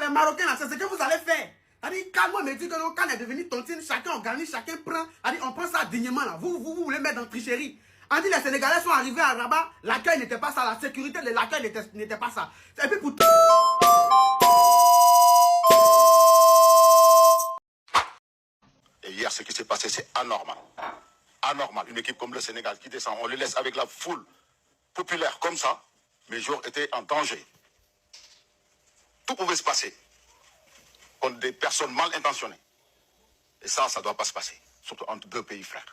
les Marocains, c'est ce que vous allez faire. Calme-moi, me dit que le Cannes est devenu tontine, chacun organise, chacun prend. On prend ça dignement là. Vous voulez mettre dans tricherie. On dit les Sénégalais sont arrivés à Rabat, l'accueil n'était pas ça, la sécurité de l'accueil n'était pas ça. Et puis pour tout. Et hier, ce qui s'est passé, c'est anormal. Anormal. Une équipe comme le Sénégal qui descend, on le laisse avec la foule populaire comme ça. Mes joueurs étaient en danger. Tout pouvait se passer contre des personnes mal intentionnées. Et ça ne doit pas se passer, surtout entre deux pays frères.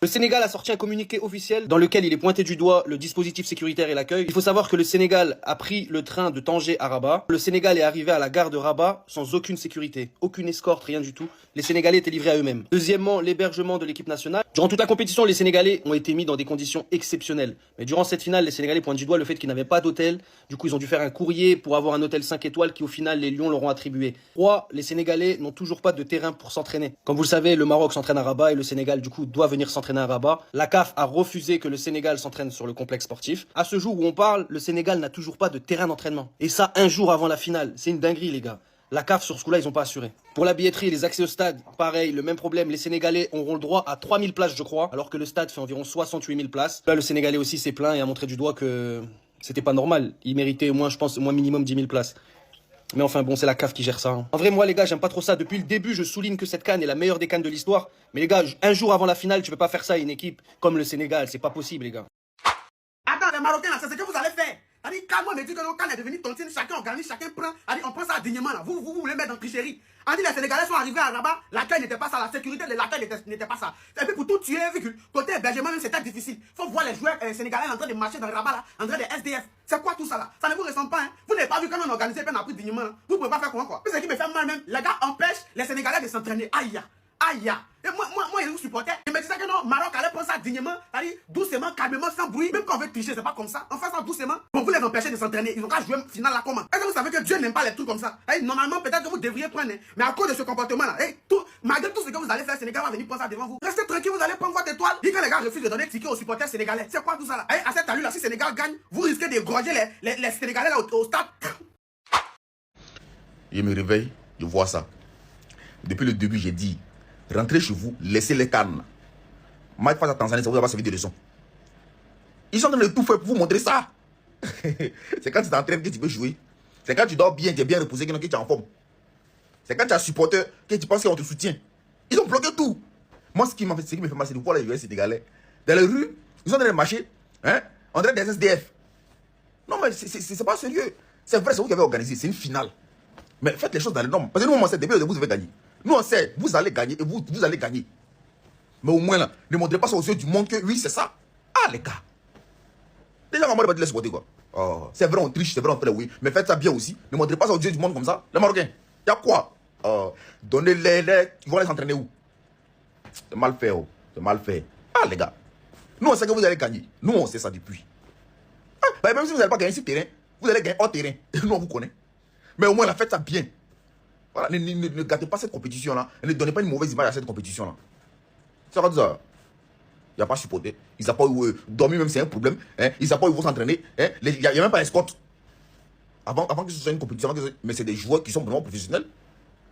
Le Sénégal a sorti un communiqué officiel dans lequel il est pointé du doigt le dispositif sécuritaire et l'accueil. Il faut savoir que le Sénégal a pris le train de Tanger à Rabat. Le Sénégal est arrivé à la gare de Rabat sans aucune sécurité, aucune escorte, rien du tout. Les Sénégalais étaient livrés à eux-mêmes. Deuxièmement, l'hébergement de l'équipe nationale. Durant toute la compétition, les Sénégalais ont été mis dans des conditions exceptionnelles. Mais durant cette finale, les Sénégalais pointent du doigt le fait qu'ils n'avaient pas d'hôtel. Du coup, ils ont dû faire un courrier pour avoir un hôtel 5 étoiles qui, au final, les Lions leur ont attribué. 3. Les Sénégalais n'ont toujours pas de terrain pour s'entraîner. Comme vous le savez, le Maroc s'entraîne à Rabat et le Sénégal, du coup, doit venir s'entraîner à Rabat. La CAF a refusé que le Sénégal s'entraîne sur le complexe sportif. À ce jour où on parle, le Sénégal n'a toujours pas de terrain d'entraînement. Et ça, un jour avant la finale. C'est une dinguerie, les gars. La CAF, sur ce coup-là, ils n'ont pas assuré. Pour la billetterie et les accès au stade, pareil, le même problème. Les Sénégalais auront le droit à 3000 places, je crois, alors que le stade fait environ 68 000 places. Là, le Sénégalais aussi s'est plaint et a montré du doigt que c'était pas normal. Il méritait au moins, je pense, au moins minimum 10 000 places. Mais enfin bon, c'est la CAF qui gère ça. En vrai, moi les gars, j'aime pas trop ça. Depuis le début, je souligne que cette CAN est la meilleure des CAN de l'histoire. Mais les gars, un jour avant la finale, tu peux pas faire ça à une équipe comme le Sénégal. C'est pas possible, les gars. Attends, les Marocains, c'est ce que vous allez faire. Calme-moi, me dit que le Cannes est devenu tontine, chacun organise, chacun prend. On prend ça dignement là. Vous voulez mettre dans tricherie. On dit les Sénégalais sont arrivés à Rabat, l'accueil n'était pas ça, la sécurité de l'accueil n'était pas ça. Et puis pour tout tuer, côté hébergement, même c'était difficile. Faut voir les joueurs sénégalais en train de marcher dans Rabat là, en train de SDF. C'est quoi tout ça là? Ça ne vous ressemble pas, hein? Vous n'avez pas vu quand on organisait on a pris dignement là. Vous pouvez pas faire quoi. Puis ce qui me fait mal même, les gars empêchent les Sénégalais de s'entraîner. Aïe. Aïe. Et moi, ils nous supportaient. Ils me disaient que non, Maroc allait prendre ça dignement, doucement, calmement, sans bruit. Même quand on veut tricher, c'est pas comme ça. On fait ça doucement. Bon, vous les empêchez de s'entraîner. Ils ont qu'à jouer final là comment? Est-ce que vous savez que Dieu n'aime pas les trucs comme ça? Normalement, peut-être que vous devriez prendre, mais à cause de ce comportement là, malgré tout ce que vous allez faire, le Sénégal va venir prendre ça devant vous. Restez tranquille, vous allez prendre votre étoile. Dit que les gars refusent de donner ticket aux supporters sénégalais. C'est quoi tout ça là? À cette allure là, si le Sénégal gagne, vous risquez de gorger les Sénégalais là au stade. Je me réveille, je vois ça. Depuis le début, j'ai dit, rentrez chez vous, laissez les cannes. Match face à Tanzanie, ça vous a pas servi de leçon. Ils sont en train de tout faire pour vous montrer ça. C'est quand tu t'entraînes que tu peux jouer. C'est quand tu dors bien, tu es bien reposé, que tu es en forme. C'est quand tu as un supporter que tu penses qu'on te soutient. Ils ont bloqué tout. Moi, ce qui me fait mal, c'est de voir les joueurs sénégalais. Dans les rues, ils sont en train de marcher. On dirait des SDF. Non, mais c'est pas sérieux. C'est vrai, c'est vous qui avez organisé. C'est une finale. Mais faites les choses dans les normes. Parce que nous, on sait, depuis le début, vous avez gagné. Nous, on sait, vous allez gagner et vous allez gagner. Mais au moins, là, ne montrez pas ça aux yeux du monde que oui, c'est ça. Ah, les gars. Déjà, on va te laisser voter, quoi. Oh, c'est vrai, on triche, c'est vrai, on fait le oui. Mais faites ça bien aussi. Ne montrez pas ça aux yeux du monde comme ça. Les Marocains, il y a quoi? Donnez-les, ils vont aller s'entraîner où? C'est mal fait, oh. C'est mal fait. Ah, les gars. Nous, on sait que vous allez gagner. Nous, on sait ça depuis. Ah, bah, même si vous n'allez pas gagner sur terrain, vous allez gagner hors terrain. Et nous, on vous connaît. Mais au moins, la faites ça bien. Voilà, ne gâtez pas cette compétition-là. Et ne donnez pas une mauvaise image à cette compétition-là. Ça va ça. Il n'y a pas supporté. Ils n'ont pas eu dormi, même c'est un problème. Ils n'ont pas eu s'entraîner. Il n'y a même pas escorte. Avant que ce soit une compétition, mais c'est des joueurs qui sont vraiment professionnels.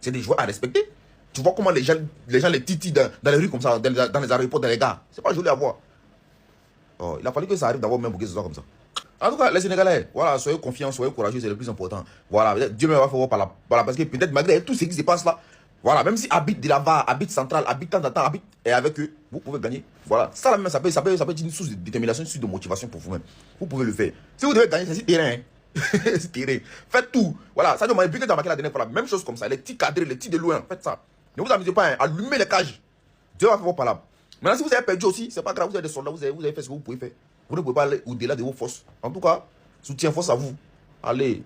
C'est des joueurs à respecter. Tu vois comment les gens les titillent dans les rues comme ça, dans les aéroports, dans les gares. C'est pas joli à voir. Oh, il a fallu que ça arrive d'abord même pour que ce soit comme ça. En tout cas, les Sénégalais, voilà, soyez confiants, soyez courageux, c'est le plus important. Voilà, Dieu me va faire par là. Voilà, parce que peut-être malgré tout ce qui se passe là, voilà, même si habite de là-bas, habite central, habite tant temps, habite et avec eux, vous pouvez gagner. Voilà, ça là même, ça peut être une source de détermination, une source de motivation pour vous-même. Vous pouvez le faire. Si vous devez gagner, c'est terrain. C'est terrain. Faites tout. Voilà, ça demande bien que dans la dernière fois, la même chose comme ça, les petits cadres, les petits de loin, faites ça. Ne vous amusez pas, allumez les cages. Dieu va faire par là. Maintenant, si vous avez perdu aussi, c'est pas grave, vous avez des soldats, vous avez fait ce que vous pouvez faire. Vous ne pouvez pas aller au-delà de vos forces. En tout cas, soutien force à vous. Allez.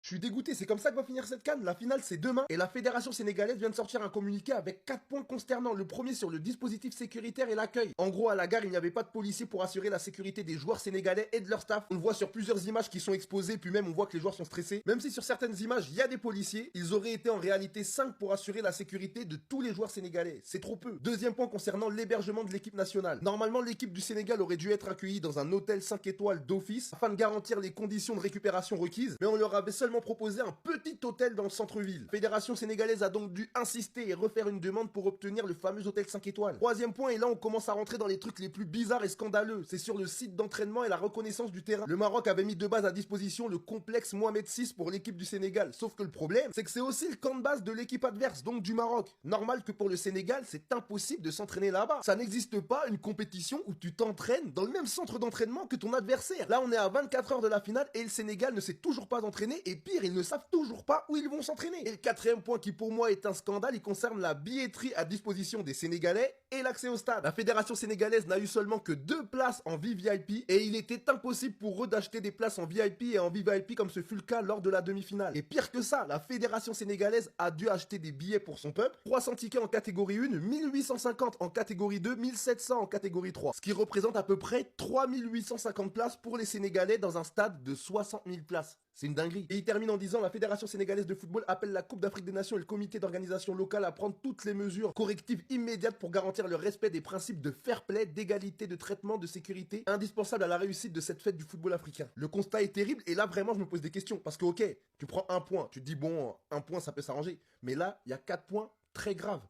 Je suis dégoûté, c'est comme ça que va finir cette CAN. La finale, c'est demain. Et la fédération sénégalaise vient de sortir un communiqué avec 4 points consternants. Le premier sur le dispositif sécuritaire et l'accueil. En gros, à la gare, il n'y avait pas de policiers pour assurer la sécurité des joueurs sénégalais et de leur staff. On le voit sur plusieurs images qui sont exposées, puis même on voit que les joueurs sont stressés. Même si sur certaines images, il y a des policiers, ils auraient été en réalité 5 pour assurer la sécurité de tous les joueurs sénégalais. C'est trop peu. Deuxième point concernant l'hébergement de l'équipe nationale. Normalement, l'équipe du Sénégal aurait dû être accueillie dans un hôtel 5 étoiles d'office afin de garantir les conditions de récupération requises. Mais on leur avait seulement carrément proposé un petit hôtel dans le centre-ville. La fédération sénégalaise a donc dû insister et refaire une demande pour obtenir le fameux hôtel 5 étoiles. Troisième point, et là on commence à rentrer dans les trucs les plus bizarres et scandaleux, c'est sur le site d'entraînement et la reconnaissance du terrain. Le Maroc avait mis de base à disposition le complexe Mohamed VI pour l'équipe du Sénégal, sauf que le problème, c'est que c'est aussi le camp de base de l'équipe adverse, donc du Maroc. Normal que pour le Sénégal, c'est impossible de s'entraîner là-bas. Ça n'existe pas une compétition où tu t'entraînes dans le même centre d'entraînement que ton adversaire. Là, on est à 24 heures de la finale et le Sénégal ne s'est toujours pas entraîné et pire, ils ne savent toujours pas où ils vont s'entraîner. Et le quatrième point qui pour moi est un scandale, il concerne la billetterie à disposition des Sénégalais et l'accès au stade. La fédération sénégalaise n'a eu seulement que 2 places en VIP et il était impossible pour eux d'acheter des places en VIP et en VVIP comme ce fut le cas lors de la demi-finale. Et pire que ça, la fédération sénégalaise a dû acheter des billets pour son peuple, 300 tickets en catégorie 1, 1850 en catégorie 2, 1700 en catégorie 3, ce qui représente à peu près 3850 places pour les Sénégalais dans un stade de 60 000 places. C'est une dinguerie. Et il termine en disant: la Fédération sénégalaise de football appelle la Coupe d'Afrique des Nations et le comité d'organisation locale à prendre toutes les mesures correctives immédiates pour garantir le respect des principes de fair play, d'égalité, de traitement, de sécurité, indispensables à la réussite de cette fête du football africain. Le constat est terrible et là vraiment je me pose des questions. Parce que ok, tu prends un point, tu te dis bon, un point ça peut s'arranger. Mais là, il y a 4 points très graves.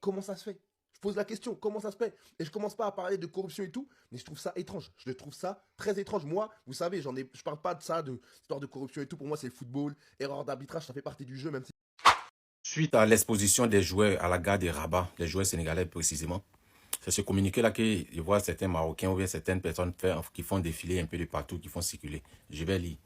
Comment ça se fait ? Je pose la question, comment ça se fait? Et je commence pas à parler de corruption et tout, mais je trouve ça étrange. Je trouve ça très étrange. Moi, vous savez, je parle pas de ça, de histoire de corruption et tout. Pour moi, c'est le football, erreur d'arbitrage, ça fait partie du jeu, même si... Suite à l'exposition des joueurs à la gare de Rabat, les joueurs sénégalais précisément, c'est ce communiqué-là que je vois certains Marocains ou bien certaines personnes qui font défiler un peu de partout, qui font circuler. Je vais lire.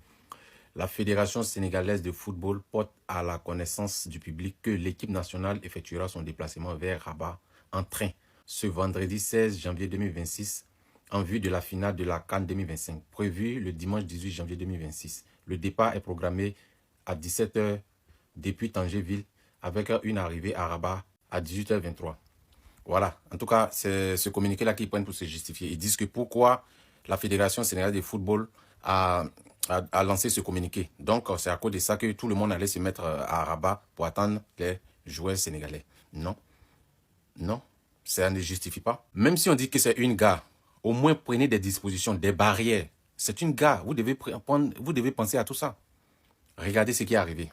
La Fédération sénégalaise de football porte à la connaissance du public que l'équipe nationale effectuera son déplacement vers Rabat en train ce vendredi 16 janvier 2026 en vue de la finale de la CAN 2025, prévue le dimanche 18 janvier 2026. Le départ est programmé à 17 h depuis Tangéville avec une arrivée à Rabat à 18 h 23. Voilà, en tout cas, c'est ce communiqué-là qu'ils prennent pour se justifier. Ils disent que pourquoi la Fédération sénégalaise de football a lancé ce communiqué. Donc, c'est à cause de ça que tout le monde allait se mettre à Rabat pour attendre les joueurs sénégalais. Non. Non, ça ne justifie pas. Même si on dit que c'est une gare, au moins prenez des dispositions, des barrières. C'est une gare, vous devez penser à tout ça. Regardez ce qui est arrivé.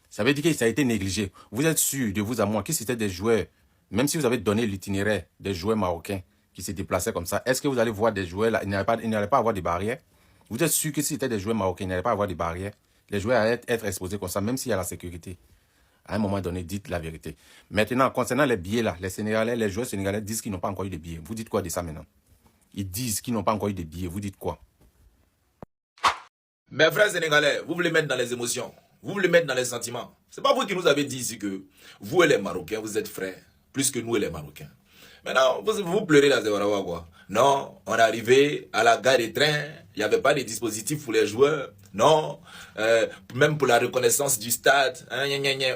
Ça veut dire que ça a été négligé. Vous êtes sûr de vous à moi que c'était des joueurs, même si vous avez donné l'itinéraire des joueurs marocains qui se déplaçaient comme ça, est-ce que vous allez voir des joueurs là, il n'allait pas avoir des barrières? Vous êtes sûr que si c'était des joueurs marocains, il n'allait pas avoir des barrières? Les joueurs allaient être exposés comme ça, même s'il y a la sécurité. À un moment donné, dites la vérité. Maintenant, concernant les billets là, les Sénégalais, les joueurs sénégalais disent qu'ils n'ont pas encore eu de billets. Vous dites quoi de ça maintenant? Ils disent qu'ils n'ont pas encore eu de billets. Vous dites quoi? Mes frères sénégalais, vous voulez mettre dans les émotions, vous voulez mettre dans les sentiments. C'est pas vous qui nous avez dit ici que vous et les Marocains, vous êtes frères, plus que nous et les Marocains. Maintenant, vous pleurez là, c'est quoi? Non, on est arrivé à la gare des trains, il n'y avait pas de dispositif pour les joueurs. Non, même pour la reconnaissance du stade.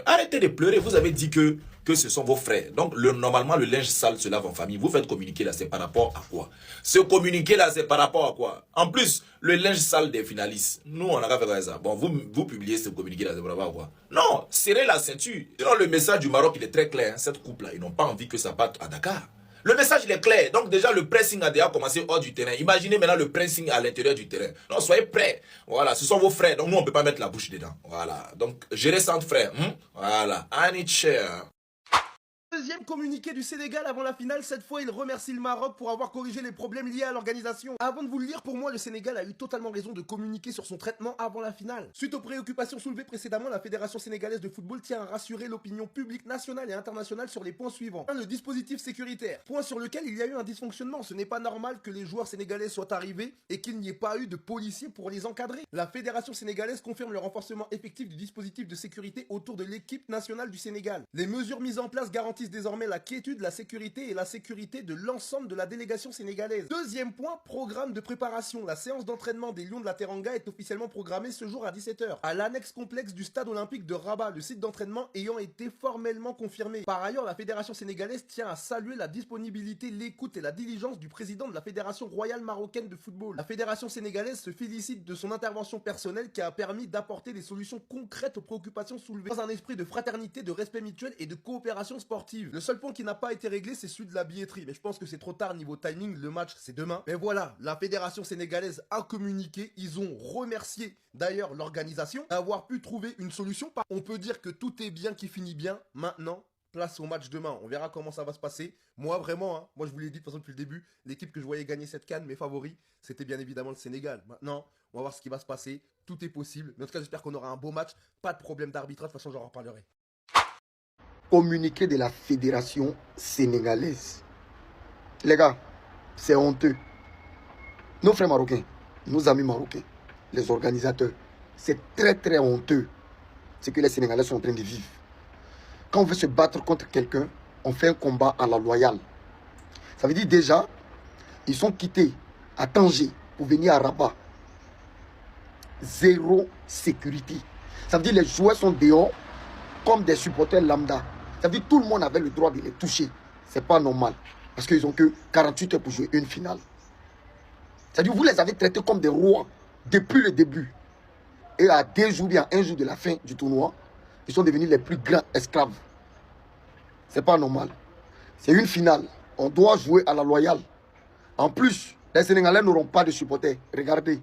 Arrêtez de pleurer, vous avez dit que ce sont vos frères. Donc, normalement, le linge sale se lave en famille. Vous faites communiquer là, c'est par rapport à quoi? Ce communiqué là, c'est par rapport à quoi? En plus, le linge sale des finalistes. Nous, on n'a pas fait ça. Bon, vous publiez ce communiqué là, c'est par rapport à quoi? Non, serrez la ceinture. Sinon, le message du Maroc, il est très clair. Hein. Cette couple là, ils n'ont pas envie que ça parte à Dakar. Le message, il est clair. Donc, déjà, le pressing a déjà commencé hors du terrain. Imaginez maintenant le pressing à l'intérieur du terrain. Non, soyez prêts. Voilà, ce sont vos frères. Donc, nous, on ne peut pas mettre la bouche dedans. Voilà. Donc, gérez ça entre frères. Voilà. Anichère. Deuxième communiqué du Sénégal avant la finale, cette fois il remercie le Maroc pour avoir corrigé les problèmes liés à l'organisation. Avant de vous le lire, pour moi le Sénégal a eu totalement raison de communiquer sur son traitement avant la finale. Suite aux préoccupations soulevées précédemment, la Fédération sénégalaise de football tient à rassurer l'opinion publique nationale et internationale sur les points suivants. 1. Le dispositif sécuritaire, point sur lequel il y a eu un dysfonctionnement. Ce n'est pas normal que les joueurs sénégalais soient arrivés et qu'il n'y ait pas eu de policiers pour les encadrer. La Fédération sénégalaise confirme le renforcement effectif du dispositif de sécurité autour de l'équipe nationale du Sénégal. Les mesures mises en place garantissent désormais la quiétude, la sécurité et la sécurité de l'ensemble de la délégation sénégalaise. Deuxième point, programme de préparation. La séance d'entraînement des Lions de la Teranga est officiellement programmée ce jour à 17 h à l'annexe complexe du stade olympique de Rabat, le site d'entraînement ayant été formellement confirmé. Par ailleurs, la Fédération sénégalaise tient à saluer la disponibilité, l'écoute et la diligence du président de la Fédération royale marocaine de football. La Fédération sénégalaise se félicite de son intervention personnelle qui a permis d'apporter des solutions concrètes aux préoccupations soulevées dans un esprit de fraternité, de respect mutuel et de coopération sportive. sportive. Le seul point qui n'a pas été réglé, c'est celui de la billetterie. Mais je pense que c'est trop tard niveau timing. Le match, c'est demain. Mais voilà, la fédération sénégalaise a communiqué. Ils ont remercié d'ailleurs l'organisation d'avoir pu trouver une solution. On peut dire que tout est bien qui finit bien. Maintenant, place au match demain. On verra comment ça va se passer. Moi, vraiment, hein, moi je vous l'ai dit de toute façon depuis le début, l'équipe que je voyais gagner cette CAN, mes favoris, c'était bien évidemment le Sénégal. Maintenant, on va voir ce qui va se passer. Tout est possible. Mais en tout cas, j'espère qu'on aura un beau match. Pas de problème d'arbitrage. De toute façon, j'en reparlerai. Communiqué de la fédération sénégalaise. Les gars, c'est honteux. Nos frères marocains, nos amis marocains, les organisateurs, c'est très très honteux ce que les Sénégalais sont en train de vivre. Quand on veut se battre contre quelqu'un, on fait un combat à la loyale. Ça veut dire déjà, ils sont quittés à Tanger pour venir à Rabat. Zéro sécurité. Ça veut dire les joueurs sont dehors comme des supporters lambda. Ça veut dire tout le monde avait le droit de les toucher. C'est pas normal. Parce qu'ils n'ont que 48 heures pour jouer une finale. Ça veut dire vous les avez traités comme des rois depuis le début. Et à 2 jours, bien 1 jour de la fin du tournoi, ils sont devenus les plus grands esclaves. C'est pas normal. C'est une finale. On doit jouer à la loyale. En plus, les Sénégalais n'auront pas de supporters. Regardez,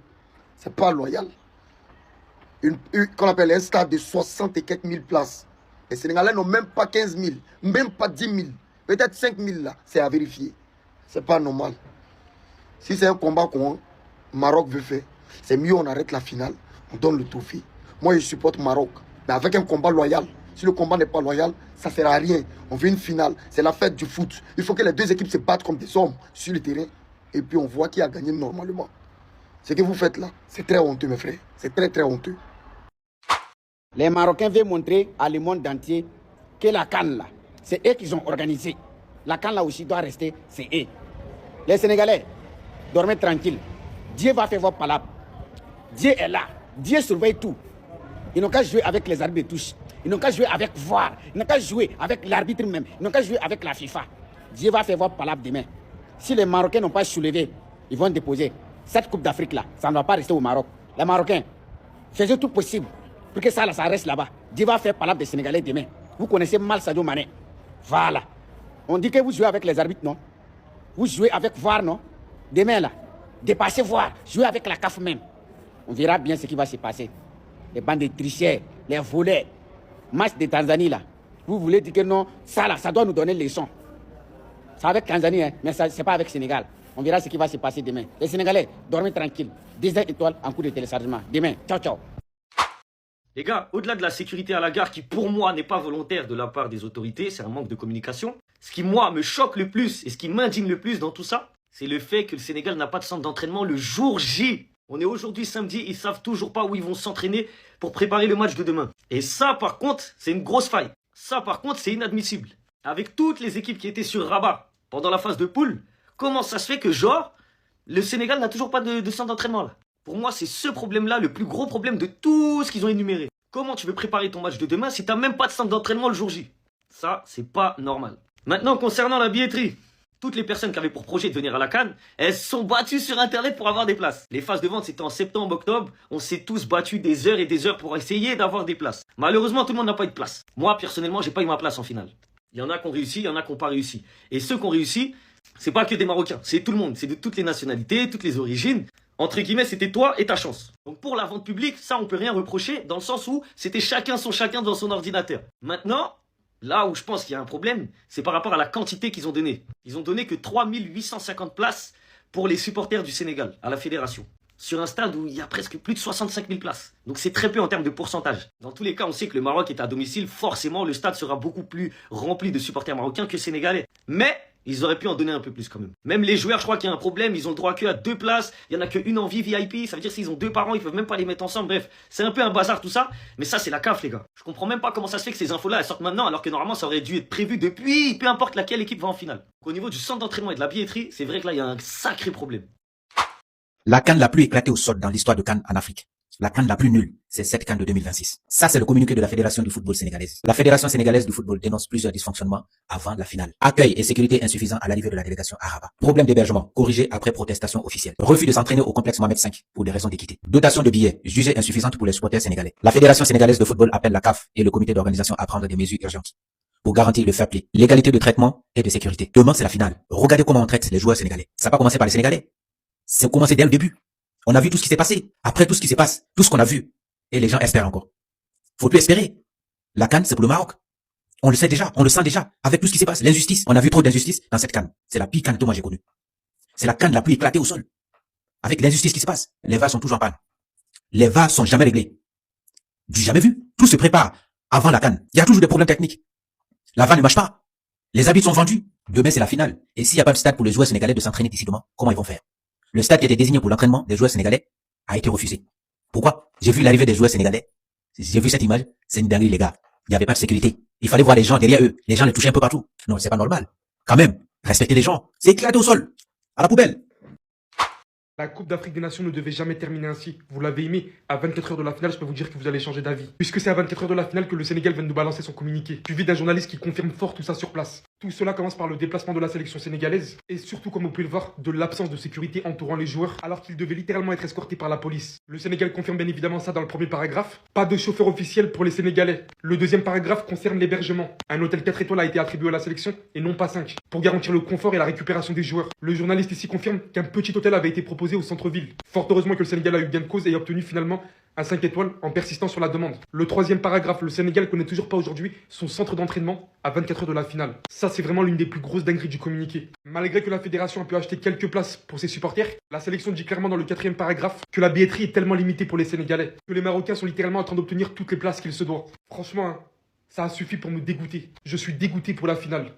c'est pas loyal. Qu'on appelle un stade de 60 et quelques mille places. Les Sénégalais n'ont même pas 15 000, même pas 10 000, peut-être 5 000 là. C'est à vérifier. C'est pas normal. Si c'est un combat qu'on Maroc veut faire, c'est mieux on arrête la finale, on donne le trophée. Moi, je supporte Maroc, mais avec un combat loyal. Si le combat n'est pas loyal, ça ne sert à rien. On veut une finale. C'est la fête du foot. Il faut que les deux équipes se battent comme des hommes sur le terrain. Et puis on voit qui a gagné normalement. Ce que vous faites là, c'est très honteux, mes frères. C'est très très honteux. Les Marocains veulent montrer à le monde entier que la CAN là, c'est eux qui ont organisé. La CAN là aussi doit rester, c'est eux. Les Sénégalais, dormez tranquille. Dieu va faire votre palabre. Dieu est là. Dieu surveille tout. Ils n'ont qu'à jouer avec les arbitres de touche. Ils n'ont qu'à jouer avec VAR. Ils n'ont qu'à jouer avec l'arbitre même. Ils n'ont qu'à jouer avec la FIFA. Dieu va faire votre palabre demain. Si les Marocains n'ont pas soulevé, ils vont déposer. Cette Coupe d'Afrique là, ça ne va pas rester au Maroc. Les Marocains, faisez tout possible pour que ça, là, ça reste là-bas. Dieu va faire palabre des Sénégalais demain. Vous connaissez mal Sadio Mané. Voilà. On dit que vous jouez avec les arbitres, non? Vous jouez avec VAR, non? Demain là, dépassez VAR. Jouez avec la CAF même. On verra bien ce qui va se passer. Les bandes de tricheurs, les volets. Match de Tanzanie là. Vous voulez dire que non, ça là, ça doit nous donner les leçons. C'est avec Tanzanie, hein, mais ce n'est pas avec Sénégal. On verra ce qui va se passer demain. Les Sénégalais, dormez tranquille. 10 étoiles en cours de téléchargement. Demain, ciao, ciao. Les gars, au-delà de la sécurité à la gare, qui pour moi n'est pas volontaire de la part des autorités, c'est un manque de communication, ce qui moi me choque le plus et ce qui m'indigne le plus dans tout ça, c'est le fait que le Sénégal n'a pas de centre d'entraînement le jour J. On est aujourd'hui samedi, ils savent toujours pas où ils vont s'entraîner pour préparer le match de demain. Et ça par contre, c'est une grosse faille. Ça par contre, c'est inadmissible. Avec toutes les équipes qui étaient sur Rabat pendant la phase de poule, comment ça se fait que genre, le Sénégal n'a toujours pas de centre d'entraînement là? Pour moi, c'est ce problème-là, le plus gros problème de tout ce qu'ils ont énuméré. Comment tu veux préparer ton match de demain si t'as même pas de centre d'entraînement le jour J? Ça, c'est pas normal. Maintenant, concernant la billetterie, toutes les personnes qui avaient pour projet de venir à la CAN, elles se sont battues sur Internet pour avoir des places. Les phases de vente, c'était en septembre, octobre. On s'est tous battus des heures et des heures pour essayer d'avoir des places. Malheureusement, tout le monde n'a pas eu de place. Moi, personnellement, j'ai pas eu ma place en finale. Il y en a qui ont réussi, il y en a qui n'ont pas réussi. Et ceux qui ont réussi, c'est pas que des Marocains, c'est tout le monde. C'est de toutes les nationalités, toutes les origines. Entre guillemets, c'était toi et ta chance. Donc pour la vente publique, ça on peut rien reprocher, dans le sens où c'était chacun son chacun dans son ordinateur. Maintenant, là où je pense qu'il y a un problème, c'est par rapport à la quantité qu'ils ont donnée. Ils ont donné que 3850 places pour les supporters du Sénégal, à la fédération. Sur un stade où il y a presque plus de 65 000 places. Donc c'est très peu en termes de pourcentage. Dans tous les cas, on sait que le Maroc est à domicile, forcément le stade sera beaucoup plus rempli de supporters marocains que sénégalais. Mais ils auraient pu en donner un peu plus quand même. Même les joueurs, je crois qu'il y a un problème, ils ont le droit que à 2 places, il n'y en a qu'une en VIP, ça veut dire s'ils ont 2 parents, ils peuvent même pas les mettre ensemble, bref. C'est un peu un bazar tout ça, mais ça c'est la CAF les gars. Je comprends même pas comment ça se fait que ces infos-là elles sortent maintenant alors que normalement ça aurait dû être prévu depuis, peu importe laquelle équipe va en finale. Donc, au niveau du centre d'entraînement et de la billetterie, c'est vrai que là il y a un sacré problème. La CAN la plus éclatée au sol dans l'histoire de CAN en Afrique. La CAN la plus nulle, c'est cette CAN de 2026. Ça, c'est le communiqué de la Fédération du football sénégalaise. La Fédération sénégalaise du football dénonce plusieurs dysfonctionnements avant la finale. Accueil et sécurité insuffisants à l'arrivée de la délégation à Rabat. Problème d'hébergement, corrigé après protestation officielle. Refus de s'entraîner au complexe Mohamed V pour des raisons d'équité. Dotation de billets, jugée insuffisante pour les supporters sénégalais. La Fédération sénégalaise de football appelle la CAF et le comité d'organisation à prendre des mesures urgentes. pour garantir le fair play, l'égalité de traitement et de sécurité. Demain, c'est la finale. Regardez comment on traite les joueurs sénégalais. Ça n'a pas commencé par les Sénégalais. C'est commencé dès le début. On a vu tout ce qui s'est passé. Après tout ce qui se passe, tout ce qu'on a vu. Et les gens espèrent encore. Faut plus espérer. La CAN, c'est pour le Maroc. On le sait déjà, on le sent déjà, avec tout ce qui se passe. L'injustice. On a vu trop d'injustice dans cette CAN. C'est la pire CAN que moi j'ai connue. C'est la CAN la plus éclatée au sol. Avec l'injustice qui se passe. Les VAR sont toujours en panne. Les VAR sont jamais réglés. Du jamais vu. Tout se prépare avant la CAN. Il y a toujours des problèmes techniques. La VAR ne marche pas. Les habits sont vendus. Demain, c'est la finale. Et s'il n'y a pas de stade pour les joueurs sénégalais de s'entraîner d'ici demain, comment ils vont faire? Le stade qui était désigné pour l'entraînement des joueurs sénégalais a été refusé. Pourquoi? J'ai vu l'arrivée des joueurs sénégalais. J'ai vu cette image. C'est une dinguerie, les gars. Il n'y avait pas de sécurité. Il fallait voir les gens derrière eux. Les gens les touchaient un peu partout. Non, c'est pas normal. Quand même, respectez les gens. C'est éclaté au sol. À la poubelle. La Coupe d'Afrique des Nations ne devait jamais terminer ainsi. Vous l'avez aimé. À 24 heures de la finale, je peux vous dire que vous allez changer d'avis. Puisque c'est à 24 heures de la finale que le Sénégal vient de nous balancer son communiqué, suivi d'un journaliste qui confirme fort tout ça sur place. Tout cela commence par le déplacement de la sélection sénégalaise et surtout, comme vous pouvez le voir, de l'absence de sécurité entourant les joueurs alors qu'ils devaient littéralement être escortés par la police. Le Sénégal confirme bien évidemment ça dans le premier paragraphe. Pas de chauffeur officiel pour les Sénégalais. Le deuxième paragraphe concerne l'hébergement. Un hôtel 4 étoiles a été attribué à la sélection et non pas 5, pour garantir le confort et la récupération des joueurs. Le journaliste ici confirme qu'un petit hôtel avait été proposé au centre-ville. Fort heureusement que le Sénégal a eu gain de cause et a obtenu finalement un 5 étoiles en persistant sur la demande. Le troisième paragraphe, le Sénégal connaît toujours pas aujourd'hui son centre d'entraînement à 24 heures de la finale. Ça, c'est vraiment l'une des plus grosses dingueries du communiqué. Malgré que la fédération a pu acheter quelques places pour ses supporters, la sélection dit clairement dans le quatrième paragraphe que la billetterie est tellement limitée pour les Sénégalais que les Marocains sont littéralement en train d'obtenir toutes les places qu'ils se doivent. Franchement, hein, ça a suffi pour me dégoûter. Je suis dégoûté pour la finale.